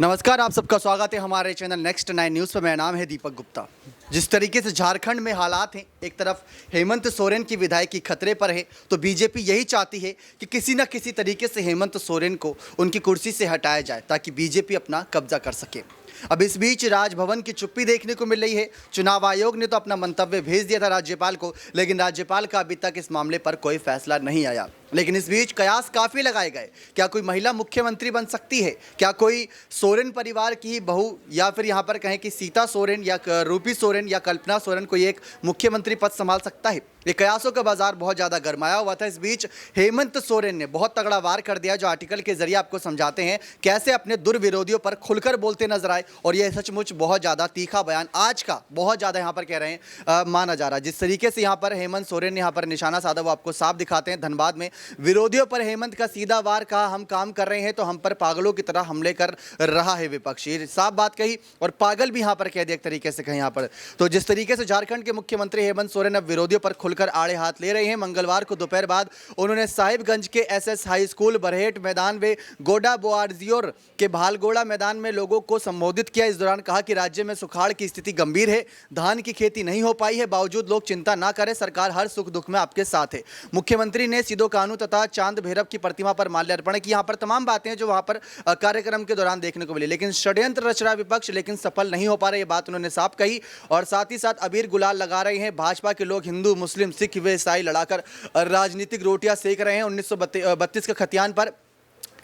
नमस्कार, आप सबका स्वागत है हमारे चैनल नेक्स्ट 9 न्यूज़ पर। मेरा नाम है दीपक गुप्ता। जिस तरीके से झारखंड में हालात हैं, एक तरफ हेमंत सोरेन की विधायकी खतरे पर है, तो बीजेपी यही चाहती है कि किसी न किसी तरीके से हेमंत सोरेन को उनकी कुर्सी से हटाया जाए ताकि बीजेपी अपना कब्जा कर सके। अब इस बीच राजभवन की चुप्पी देखने को मिल रही है। चुनाव आयोग ने तो अपना मंतव्य भेज दिया था राज्यपाल को, लेकिन राज्यपाल का अभी तक इस मामले पर कोई फैसला नहीं आया। लेकिन इस बीच कयास काफ़ी लगाए गए। क्या कोई महिला मुख्यमंत्री बन सकती है? क्या कोई सोरेन परिवार की ही बहू, या फिर यहाँ पर कहें कि सीता सोरेन या रूपी सोरेन या कल्पना सोरेन कोई एक मुख्यमंत्री पद संभाल सकता है? ये कयासों का बाजार बहुत ज़्यादा गरमाया हुआ था। इस बीच हेमंत सोरेन ने बहुत तगड़ा वार कर दिया, जो आर्टिकल के जरिए आपको समझाते हैं कैसे अपने दुर्विरोधियों पर खुलकर बोलते नजर आए। और यह सचमुच बहुत ज़्यादा तीखा बयान आज का बहुत ज़्यादा यहाँ पर कह रहे हैं माना जा रहा है। जिस तरीके से यहाँ पर हेमंत सोरेन ने यहाँ पर निशाना साधा वो आपको साफ दिखाते हैं। धनबाद में विरोधियों पर हेमंत का सीधा वार कहा, हम काम कर रहे हैं तो हम पर पागलों की तरह हमले कर रहा है विपक्ष। ये साफ बात कही और पागल भी यहाँ पर कह दिया एक तरीके से कहीं यहाँ पर। तो जिस तरीके से झारखंड के मुख्यमंत्री हेमंत सोरेन अब विरोधियों पर खुलकर आड़े हाथ ले रहे हैं। मंगलवार को दोपहर बाद उन्होंने साहिबगंज के एसएस हाई स्कूल, बरहेट मैदान व गोडा बोआरजियोर के भालगोड़ा मैदान में लोगों को संबोधित किया। इस दौरान कहा कि राज्य में सुखाड़ की स्थिति गंभीर है, धान की खेती नहीं हो पाई है, बावजूद लोग चिंता ना करें, सरकार हर सुख दुख में आपके साथ है। मुख्यमंत्री ने सिदो कानू तथा चांद भैरव की प्रतिमा पर माल्यार्पण की। यहाँ पर तमाम बातें जो वहाँ पर कार्यक्रम के दौरान देखने को मिली। लेकिन षड्यंत्र रच रहा विपक्ष, लेकिन सफल नहीं हो पा रहा, ये बात उन्होंने साफ कही। और साथ ही साथ अबीर गुलाल लगा रहे हैं भाजपा के लोग, हिंदू मुस्लिम सिख व ईसाई लड़ाकर राजनीतिक रोटियां सेक रहे हैं। 1932 के खतियान पर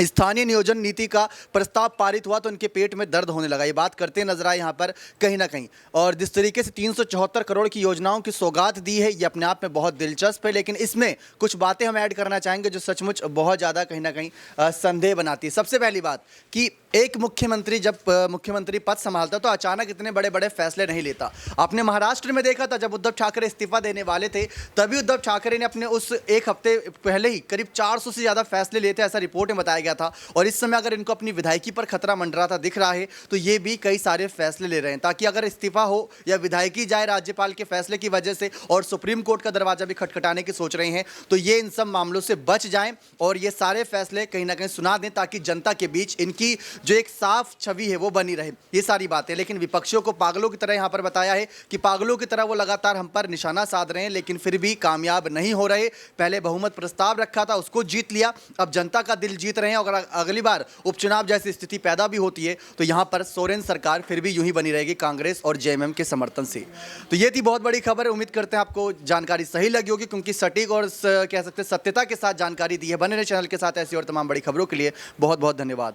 स्थानीय नियोजन नीति का प्रस्ताव पारित हुआ तो उनके पेट में दर्द होने लगा। ये बात करते नजर आए यहाँ पर कहीं ना कहीं। और जिस तरीके से 374 करोड़ की योजनाओं की सौगात दी है, ये अपने आप में बहुत दिलचस्प है। लेकिन इसमें कुछ बातें हम ऐड करना चाहेंगे जो सचमुच बहुत ज़्यादा कहीं ना कहीं संदेह बनाती है। सबसे पहली बात कि एक मुख्यमंत्री जब मुख्यमंत्री पद संभालता तो अचानक इतने बड़े बड़े फैसले नहीं लेता। आपने महाराष्ट्र में देखा था, जब उद्धव ठाकरे इस्तीफा देने वाले थे तभी उद्धव ठाकरे ने अपने उस एक हफ्ते पहले ही करीब 400 से ज़्यादा फैसले लेते, ऐसा रिपोर्ट में बताया गया था। और इस समय अगर इनको अपनी विधायकी पर खतरा मंडराता दिख रहा है तो ये भी कई सारे फैसले ले रहे हैं, ताकि अगर इस्तीफा हो या विधायकी जाए राज्यपाल के फैसले की वजह से और सुप्रीम कोर्ट का दरवाजा भी खटखटाने की सोच रहे हैं, तो ये इन सब मामलों से बच जाएं और ये सारे फैसले कहीं ना कहीं सुना दें, ताकि जनता के बीच इनकी जो एक साफ छवि है वो बनी रहे। ये सारी बातें। लेकिन विपक्षियों को पागलों की तरह यहाँ पर बताया है कि पागलों की तरह वो लगातार हम पर निशाना साध रहे हैं, लेकिन फिर भी कामयाब नहीं हो रहे। पहले बहुमत प्रस्ताव रखा था, उसको जीत लिया, अब जनता का दिल जीत रहे हैं। अगर अगली बार उपचुनाव जैसी स्थिति पैदा भी होती है तो यहां पर सोरेन सरकार फिर भी यूं ही बनी रहेगी कांग्रेस और जेएमएम के समर्थन से। तो ये थी बहुत बड़ी खबर। उम्मीद करते हैं आपको जानकारी सही लगी होगी, क्योंकि सटीक और कह सकते सत्यता के साथ जानकारी दी है। बने रहे चैनल के साथ ऐसी और तमाम बड़ी खबरों के लिए। बहुत बहुत धन्यवाद।